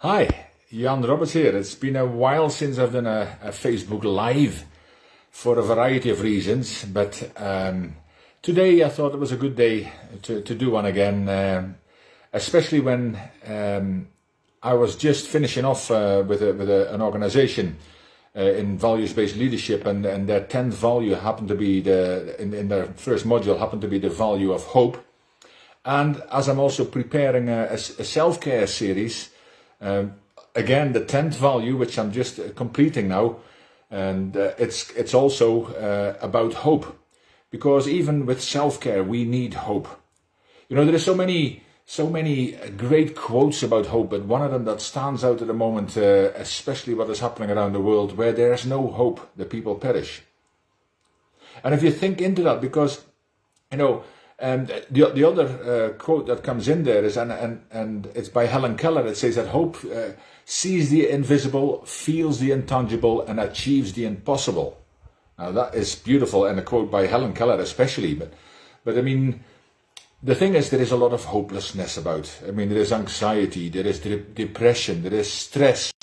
Hi, Jan Roberts here. It's been a while since I've done a Facebook Live for a variety of reasons, but today I thought it was a good day to do one again, especially when I was just finishing off with an organization in values-based leadership, and their 10th value happened to be in their first module happened to be the value of hope. And as I'm also preparing a self-care series, again, the 10th value, which I'm just completing now, and it's also about hope, because even with self-care, we need hope. You know, there are so many great quotes about hope, but one of them that stands out at the moment, especially what is happening around the world, where there's no hope, the people perish. And if you think into that, because, you know, the other quote that comes in there is, and it's by Helen Keller. It says that hope sees the invisible, feels the intangible, and achieves the impossible. Now that is beautiful, and a quote by Helen Keller especially. But I mean, the thing is, there is a lot of hopelessness about. I mean, there is anxiety, there is depression, there is stress,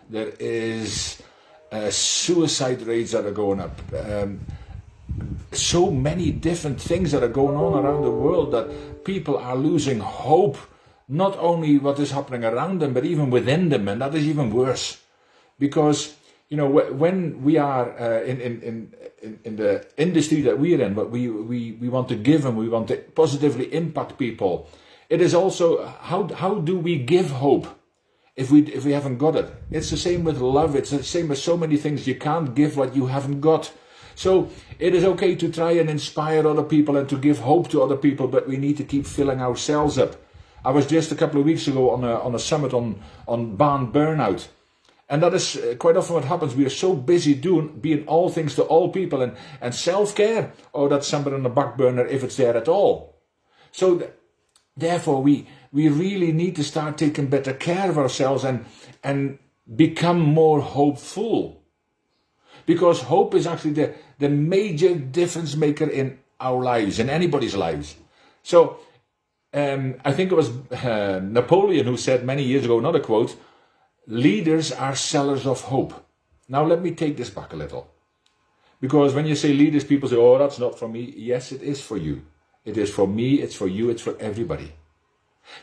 there is suicide rates that are going up. So many different things that are going on around the world that people are losing hope, not only what is happening around them, but even within them, and that is even worse. Because, you know, when we are in the industry that we're in, but we want to give and we want to positively impact people, it is also, how do we give hope if we haven't got it? It's the same with love, it's the same with so many things. You can't give what you haven't got. So it is okay to try and inspire other people and to give hope to other people, but we need to keep filling ourselves up. I was just a couple of weeks ago on a summit on barn burnout. And that is quite often what happens. We are so busy being all things to all people, and self-care, that's something on the back burner if it's there at all. So therefore we really need to start taking better care of ourselves and become more hopeful. Because hope is actually the major difference maker in our lives, in anybody's lives. So I think it was Napoleon who said many years ago, another quote, leaders are sellers of hope. Now let me take this back a little. Because when you say leaders, people say, oh, that's not for me. Yes, it is for you. It is for me, it's for you, it's for everybody.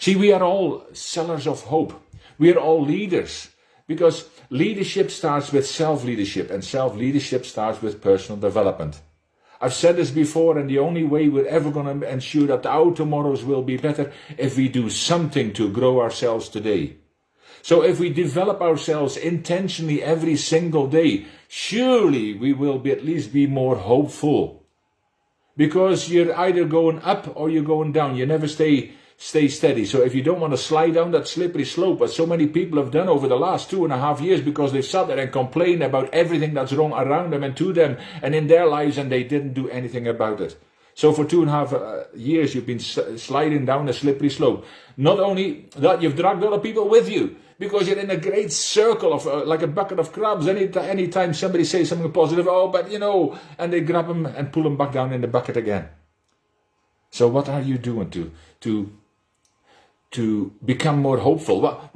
See, we are all sellers of hope. We are all leaders. Because leadership starts with self-leadership, and self-leadership starts with personal development. I've said this before, and the only way we're ever going to ensure that our tomorrows will be better if we do something to grow ourselves today. So if we develop ourselves intentionally every single day, surely we will at least be more hopeful. Because you're either going up or you're going down. You never stay steady. So if you don't want to slide down that slippery slope, as so many people have done over the last 2.5 years, because they've sat there and complained about everything that's wrong around them and to them and in their lives, and they didn't do anything about it. So for 2.5 years, you've been sliding down a slippery slope. Not only that, you've dragged other people with you, because you're in a great circle of like a bucket of crabs. Anytime somebody says something positive, but you know, and they grab them and pull them back down in the bucket again. So what are you doing to become more hopeful?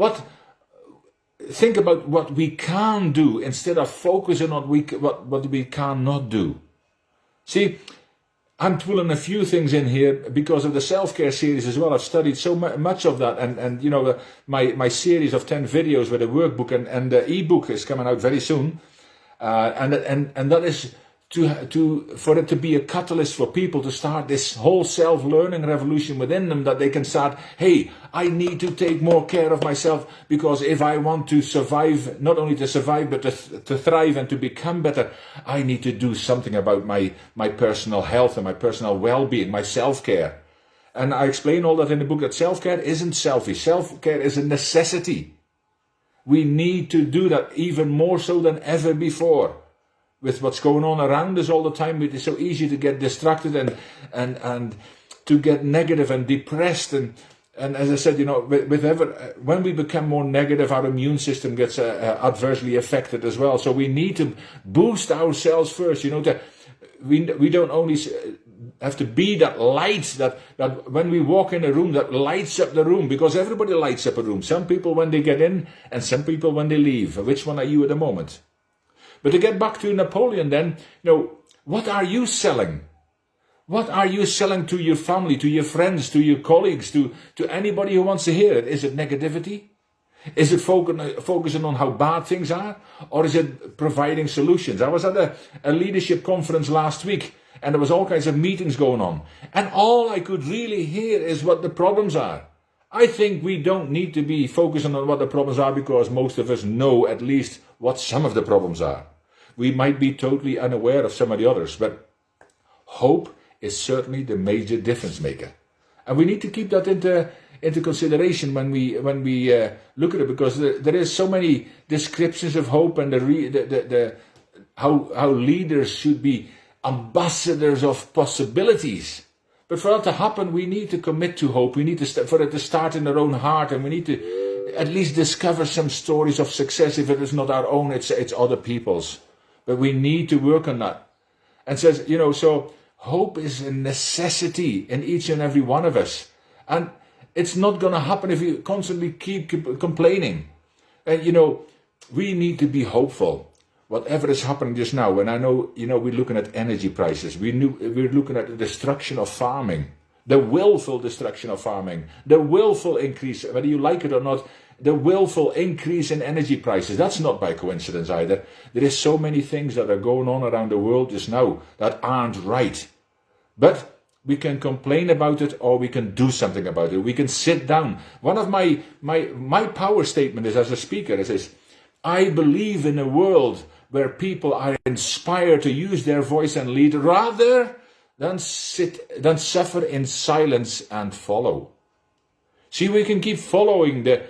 Think about what we can do instead of focusing on what we cannot do. See, I'm pulling a few things in here because of the self-care series as well. I've studied so much of that, and you know, my series of 10 videos with a workbook and the ebook is coming out very soon, and that is for it to be a catalyst for people to start this whole self-learning revolution within them, that they can start, hey, I need to take more care of myself, because if I want to survive, not only to survive, but to thrive and to become better, I need to do something about my personal health and my personal well-being, my self-care. And I explain all that in the book, that self-care isn't selfish. Self-care is a necessity. We need to do that even more so than ever before. With what's going on around us all the time, it's so easy to get distracted and to get negative and depressed. And as I said, you know, when we become more negative, our immune system gets adversely affected as well. So we need to boost ourselves first. You know, we don't only have to be that light that when we walk in a room that lights up the room, because everybody lights up a room. Some people when they get in and some people when they leave. Which one are you at the moment? But to get back to Napoleon then, what are you selling? What are you selling to your family, to your friends, to your colleagues, to anybody who wants to hear it? Is it negativity? Is it focusing on how bad things are? Or is it providing solutions? I was at a leadership conference last week, and there was all kinds of meetings going on. And all I could really hear is what the problems are. I think we don't need to be focusing on what the problems are, because most of us know at least what some of the problems are. We might be totally unaware of some of the others, but hope is certainly the major difference maker. And we need to keep that into consideration when we look at it, because there is so many descriptions of hope, and how leaders should be ambassadors of possibilities. But for that to happen, we need to commit to hope. We need to for it to start in our own heart, and we need to at least discover some stories of success. If it is not our own, it's other people's. But we need to work on that. And says, so hope is a necessity in each and every one of us. And it's not going to happen if you constantly keep complaining. And, we need to be hopeful. Whatever is happening just now, and I know, we're looking at energy prices. We're looking at the destruction of farming, the willful destruction of farming, the willful increase, whether you like it or not, the willful increase in energy prices. That's not by coincidence either. There is so many things that are going on around the world just now that aren't right. But we can complain about it, or we can do something about it. We can sit down. One of my power statement is, as a speaker, it says, I believe in a world where people are inspired to use their voice and lead rather than suffer in silence and follow. See, we can keep following the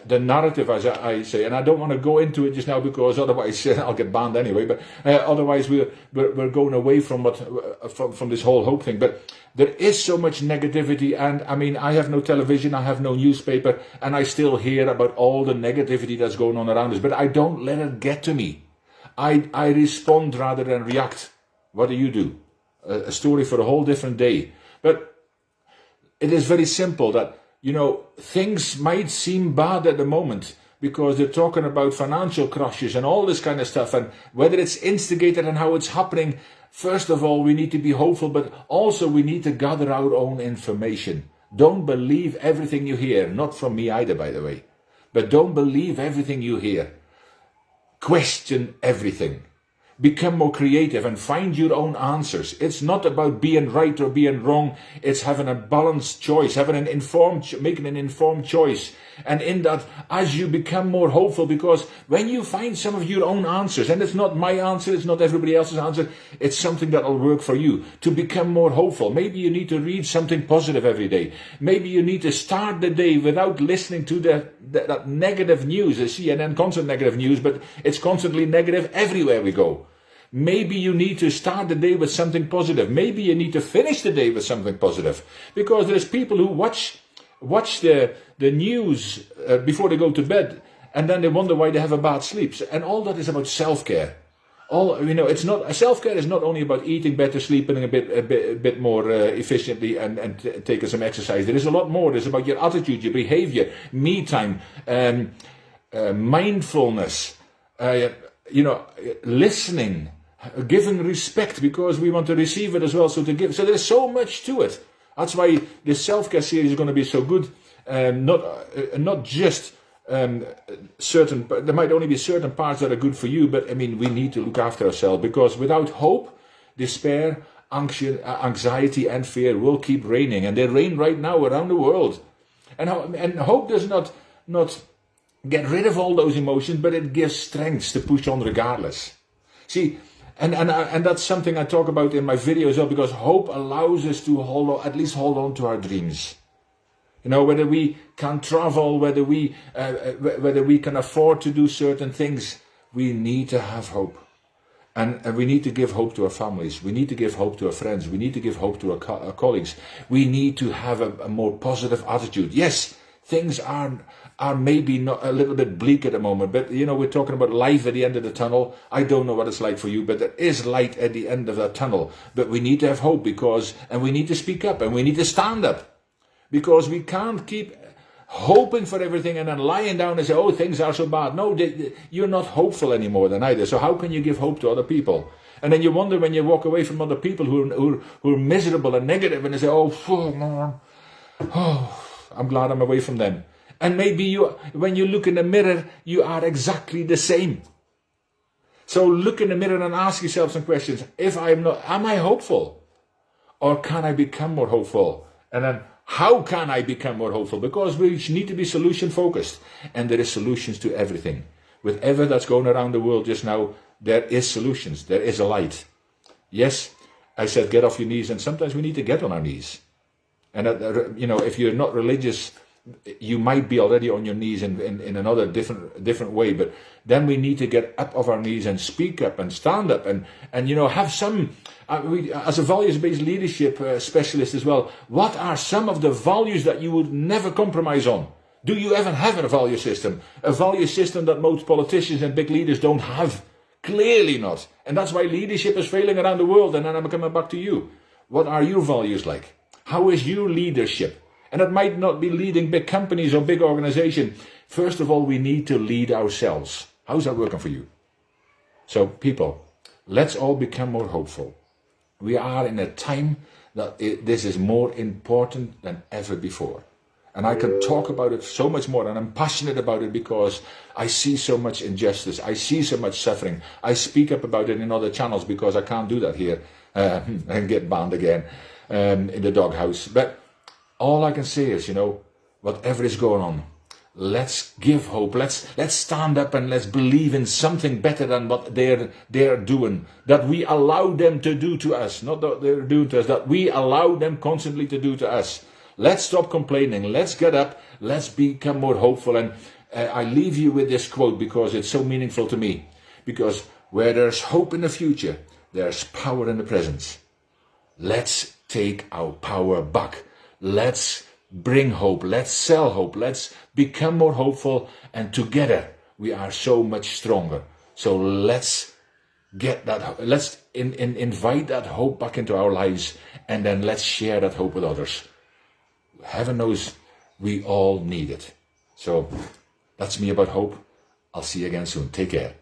narrative, as I say, and I don't want to go into it just now, because otherwise I'll get banned anyway. But otherwise we're going away from this whole hope thing. But there is so much negativity, and I mean, I have no television, I have no newspaper, and I still hear about all the negativity that's going on around us. But I don't let it get to me. I respond rather than react. What do? A story for a whole different day. But it is very simple that, things might seem bad at the moment, because they're talking about financial crashes and all this kind of stuff, and whether it's instigated and how it's happening. First of all, we need to be hopeful, but also we need to gather our own information. Don't believe everything you hear, not from me either, by the way, but don't believe everything you hear. Question everything. Become more creative and find your own answers. It's not about being right or being wrong. It's having a balanced choice, making an informed choice. And in that, as you become more hopeful, because when you find some of your own answers, and it's not my answer, it's not everybody else's answer, it's something that will work for you to become more hopeful. Maybe you need to read something positive every day. Maybe you need to start the day without listening to that negative news. CNN constant negative news, but it's constantly negative everywhere we go. Maybe you need to start the day with something positive. Maybe you need to finish the day with something positive. Because there's people who watch the news before they go to bed, and then they wonder why they have a bad sleep. And all that is about self-care. It's not, self-care is not only about eating better, sleeping a bit more efficiently, and taking some exercise. There is a lot more. It's about your attitude, your behavior, me time, mindfulness, listening, giving respect, because we want to receive it as well. So there's so much to it. That's why this self-care series is going to be so good. Not just certain. There might only be certain parts that are good for you, but I mean, we need to look after ourselves, because without hope, despair, anxiety, and fear will keep reigning, and they reign right now around the world. And hope does not get rid of all those emotions, but it gives strength to push on regardless. See, and that's something I talk about in my videos as well, because hope allows us to at least hold on to our dreams. Whether we can travel, whether we can afford to do certain things, we need to have hope. And we need to give hope to our families. We need to give hope to our friends. We need to give hope to our colleagues. We need to have a more positive attitude. Yes, things are are maybe not a little bit bleak at the moment, but we're talking about life at the end of the tunnel. I don't know what it's like for you, but there is light at the end of that tunnel. But we need to have hope and we need to speak up and we need to stand up, because we can't keep hoping for everything and then lying down and say, oh, things are so bad. No, you're not hopeful anymore then either. So how can you give hope to other people? And then you wonder when you walk away from other people who are miserable and negative, and they say, oh man, I'm glad I'm away from them. And maybe when you look in the mirror, you are exactly the same. So look in the mirror and ask yourself some questions. If I'm not, am I hopeful? Or can I become more hopeful? And then how can I become more hopeful? Because we need to be solution focused. And there is solutions to everything. With everything that's going around the world just now, there is solutions. There is a light. Yes, I said get off your knees, and sometimes we need to get on our knees. And if you're not religious, you might be already on your knees in another different way, but then we need to get up off our knees and speak up and stand up and have some, as a values-based leadership specialist as well, what are some of the values that you would never compromise on? Do you even have a value system? A value system that most politicians and big leaders don't have? Clearly not. And that's why leadership is failing around the world. And then I'm coming back to you. What are your values like? How is your leadership? And it might not be leading big companies or big organizations. First of all, we need to lead ourselves. How's that working for you? So people, let's all become more hopeful. We are in a time that this is more important than ever before. And I can talk about it so much more, and I'm passionate about it because I see so much injustice. I see so much suffering. I speak up about it in other channels because I can't do that here and get banned again in the doghouse. But all I can say is, whatever is going on, let's give hope. Let's stand up and let's believe in something better than what they're doing. That we allow them to do to us, not that they're doing to us. That we allow them constantly to do to us. Let's stop complaining. Let's get up. Let's become more hopeful. And I leave you with this quote because it's so meaningful to me. Because where there's hope in the future, there's power in the present. Let's take our power back. Let's bring hope. Let's sell hope. Let's become more hopeful. And together we are so much stronger. So let's get that. Let's invite that hope back into our lives. And then let's share that hope with others. Heaven knows we all need it. So that's me about hope. I'll see you again soon. Take care.